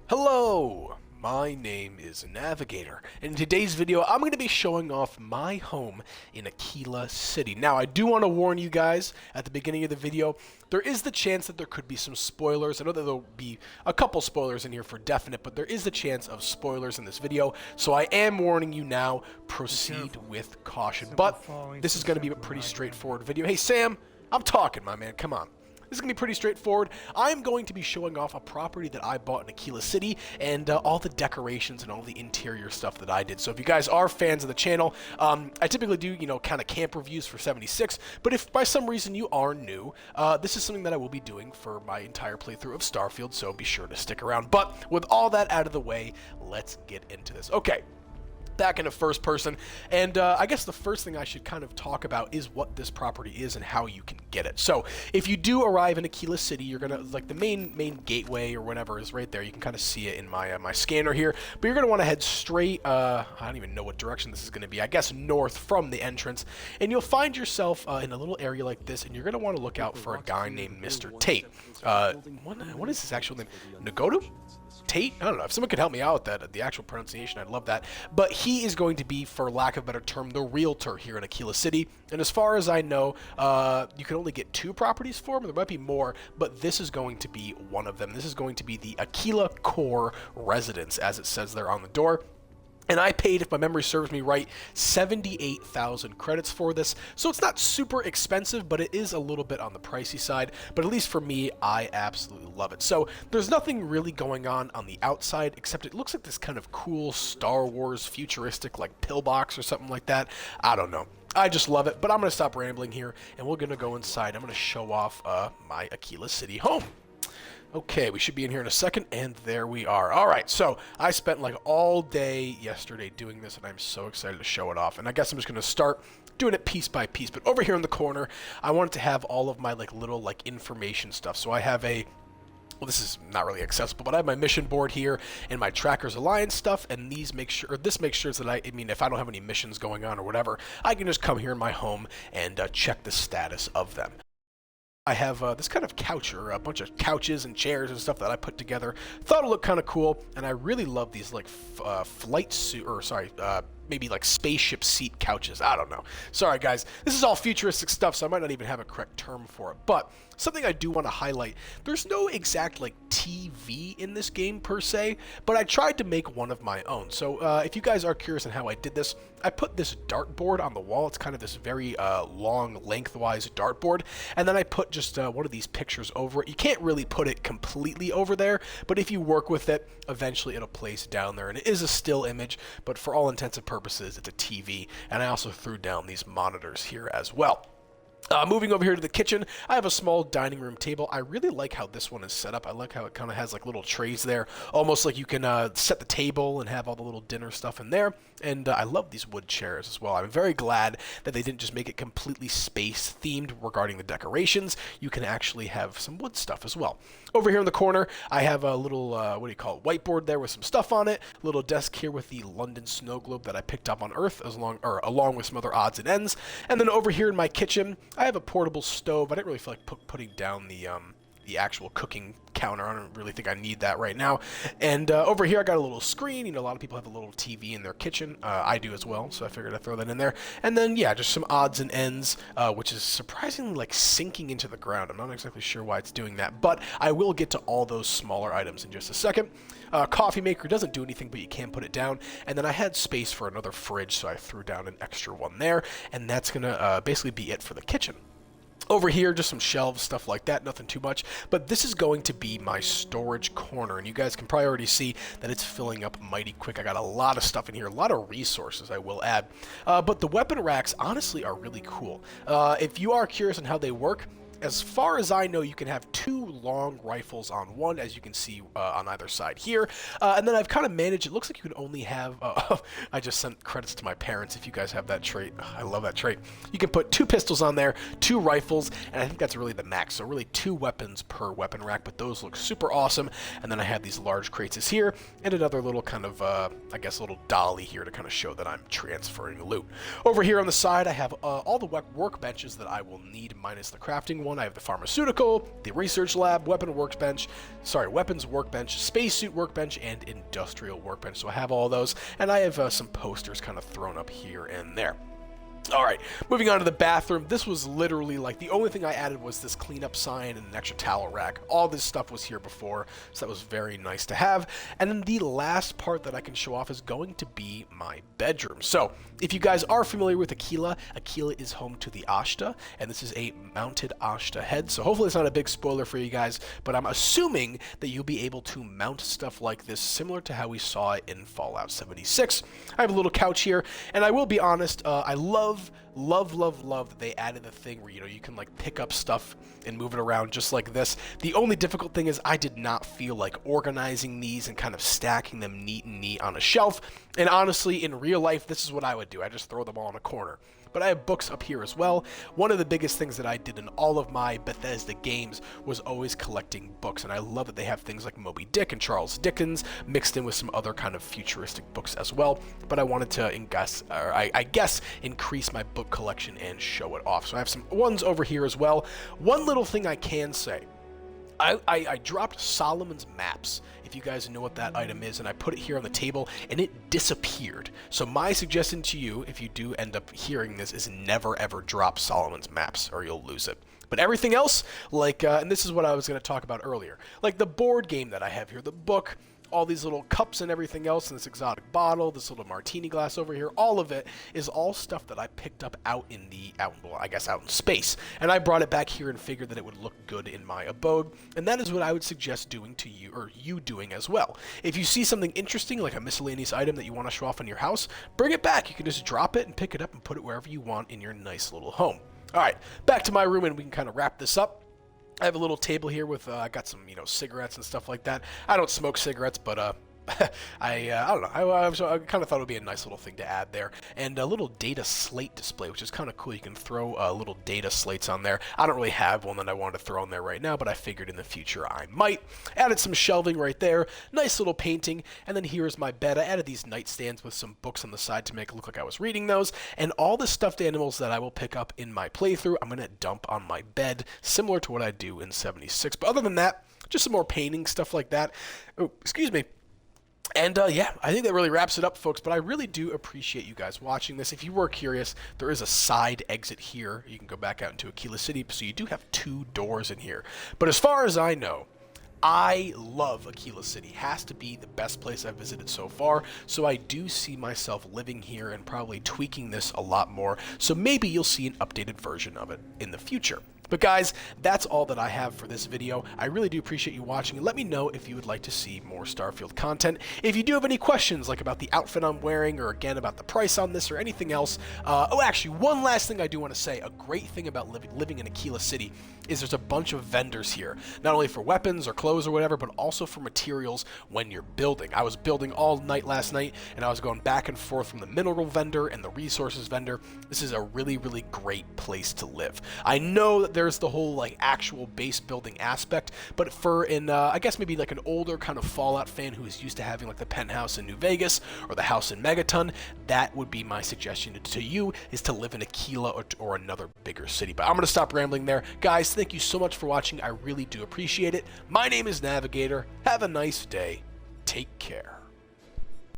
Hello, my name is Navigator, and in today's video I'm going to be showing off my home in Akila City. Now, I do want to warn you guys at the beginning of the video, there is the chance that there could be some spoilers. I know that there'll be a couple spoilers in here for definite, but there is the chance of spoilers in this video, so I am warning you now, proceed with caution. But this is going to be a pretty straightforward video. Hey Sam, I'm talking, my man, come on. This is going to be pretty straightforward. I'm going to be showing off a property that I bought in Akila City and all the decorations and all the interior stuff that I did. So if you guys are fans of the channel, I typically do, kind of camp reviews for 76, but if by some reason you are new, this is something that I will be doing for my entire playthrough of Starfield, so be sure to stick around. But with all that out of the way, let's get into this. Okay. Back into first person, and I guess the first thing I should kind of talk about is what this property is and how you can get it. So if you do arrive in Akila City, you're gonna, like, the main gateway or whatever is right there. You can kind of see it in my my scanner here, but you're gonna want to head straight, I don't even know what direction this is gonna be, I guess north from the entrance, and you'll find yourself in a little area like this, and you're gonna want to look out for a guy named Mr. Tate. What is his actual name? Nagoto? Tate? I don't know. If someone could help me out with that, the actual pronunciation, I'd love that. But he is going to be, for lack of a better term, the realtor here in Akila City. And as far as I know, you can only get 2 properties for him. There might be more, but this is going to be one of them. This is going to be the Akila Core Residence, as it says there on the door. And I paid, if my memory serves me right, 78,000 credits for this. So it's not super expensive, but it is a little bit on the pricey side. But at least for me, I absolutely love it. So there's nothing really going on the outside, except it looks like this kind of cool Star Wars futuristic, like, pillbox or something like that. I don't know. I just love it. But I'm going to stop rambling here, and we're going to go inside. I'm going to show off my Akila City home. Okay, we should be in here in a second, and there we are. All right, so I spent like all day yesterday doing this, and I'm so excited to show it off. And I guess I'm just going to start doing it piece by piece. But over here in the corner, I wanted to have all of my little information stuff. So I have well, this is not really accessible, but I have my mission board here and my Trackers Alliance stuff, and this makes sure that I mean, if I don't have any missions going on or whatever, I can just come here in my home and check the status of them. I have this kind of couch, or a bunch of couches and chairs and stuff that I put together. Thought it looked kind of cool, and I really love these maybe like spaceship seat couches. I don't know. Sorry guys, this is all futuristic stuff, so I might not even have a correct term for it. But something I do want to highlight, there's no exact TV in this game per se, but I tried to make one of my own. So if you guys are curious on how I did this, I put this dartboard on the wall. It's kind of this very long lengthwise dartboard, and then I put just one of these pictures over it. You can't really put it completely over there, but if you work with it, eventually it'll place down there, and it is a still image, but for all intents and purposes, it's a TV. And I also threw down these monitors here as well. Moving over here to the kitchen, I have a small dining room table. I really like how this one is set up. I like how it kind of has like little trays there, almost like you can set the table and have all the little dinner stuff in there. And I love these wood chairs as well. I'm very glad that they didn't just make it completely space themed regarding the decorations. You can actually have some wood stuff as well. Over here in the corner, I have a little, whiteboard there with some stuff on it. Little desk here with the London snow globe that I picked up on Earth, along with some other odds and ends. And then over here in my kitchen, I have a portable stove. I didn't really feel like putting down the actual cooking counter. I don't really think I need that right now. And over here I got a little screen. A lot of people have a little TV in their kitchen. I do as well, so I figured I'd throw that in there. And then, yeah, just some odds and ends, which is surprisingly sinking into the ground. I'm not exactly sure why it's doing that, but I will get to all those smaller items in just a second. Coffee maker doesn't do anything, but you can put it down. And then I had space for another fridge, so I threw down an extra one there. And that's going to basically be it for the kitchen. Over here, just some shelves, stuff like that, nothing too much. But this is going to be my storage corner, and you guys can probably already see that it's filling up mighty quick. I got a lot of stuff in here, a lot of resources, I will add. But the weapon racks, honestly, are really cool. If you are curious on how they work, as far as I know, you can have 2 long rifles on one, as you can see on either side here. And then I've kind of managed, it looks like you can only have, I just sent credits to my parents if you guys have that trait. I love that trait. You can put 2 pistols on there, 2 rifles, and I think that's really the max. So really 2 weapons per weapon rack, but those look super awesome. And then I have these large crates here, and another little kind of, I guess, little dolly here to kind of show that I'm transferring loot. Over here on the side, I have all the workbenches that I will need, minus the crafting one. one. I have the pharmaceutical, the research lab, weapons workbench, spacesuit workbench, and industrial workbench. So I have all those, and I have some posters kind of thrown up here and there. Alright, moving on to the bathroom. This was literally like the only thing I added was this cleanup sign and an extra towel rack. All this stuff was here before, so that was very nice to have. And then the last part that I can show off is going to be my bedroom. So, if you guys are familiar with Akila, Akila is home to the Ashta, and this is a mounted Ashta head. So hopefully it's not a big spoiler for you guys, but I'm assuming that you'll be able to mount stuff like this, similar to how we saw it in Fallout 76. I have a little couch here, and I will be honest, I love that they added the thing where, you can like pick up stuff and move it around just like this. The only difficult thing is I did not feel like organizing these and kind of stacking them neat on a shelf. And honestly, in real life, this is what I would do. I just throw them all in a corner. But I have books up here as well. One of the biggest things that I did in all of my Bethesda games was always collecting books, and I love that they have things like Moby Dick and Charles Dickens mixed in with some other kind of futuristic books as well. But I wanted to, I guess, increase my book collection and show it off. So I have some ones over here as well. One little thing I can say. I dropped Solomon's Maps, if you guys know what that item is, and I put it here on the table, and it disappeared. So my suggestion to you, if you do end up hearing this, is never ever drop Solomon's Maps, or you'll lose it. But everything else, like, and this is what I was going to talk about earlier, like the board game that I have here, the book, all these little cups and everything else, and this exotic bottle, this little martini glass over here, all of it is all stuff that I picked up out in space. And I brought it back here and figured that it would look good in my abode, and that is what I would suggest doing to you, or you doing as well. If you see something interesting, like a miscellaneous item that you want to show off in your house, bring it back. You can just drop it and pick it up and put it wherever you want in your nice little home. Alright, back to my room, and we can kind of wrap this up. I have a little table here with, I got some, cigarettes and stuff like that. I don't smoke cigarettes, but, I don't know. I kind of thought it would be a nice little thing to add there. And a little data slate display, which is kind of cool. You can throw little data slates on there. I don't really have one that I wanted to throw on there right now, but I figured in the future I might. Added some shelving right there. Nice little painting. And then here's my bed. I added these nightstands with some books on the side to make it look like I was reading those. And all the stuffed animals that I will pick up in my playthrough, I'm going to dump on my bed, similar to what I do in 76. But other than that, just some more painting, stuff like that. Oh, excuse me. And yeah, I think that really wraps it up, folks, but I really do appreciate you guys watching this. If you were curious, there is a side exit here. You can go back out into Akila City, so you do have 2 doors in here. But as far as I know, I love Akila City. Has to be the best place I've visited so far, so I do see myself living here and probably tweaking this a lot more, so maybe you'll see an updated version of it in the future. But guys, that's all that I have for this video. I really do appreciate you watching, and let me know if you would like to see more Starfield content. If you do have any questions, like about the outfit I'm wearing, or again about the price on this, or anything else. Oh, actually, one last thing I do want to say. A great thing about living in Akila City is there's a bunch of vendors here, not only for weapons or clothes or whatever, but also for materials when you're building. I was building all night last night, and I was going back and forth from the mineral vendor and the resources vendor. This is a really, really great place to live. I know that there's the whole like actual base building aspect, but for I guess maybe like an older kind of Fallout fan who is used to having like the penthouse in New Vegas or the house in Megaton, that would be my suggestion to you, is to live in Akila or another bigger city. But I'm going to stop rambling there. Guys, thank you so much for watching. I really do appreciate it. My name is Navigator. Have a nice day. Take care.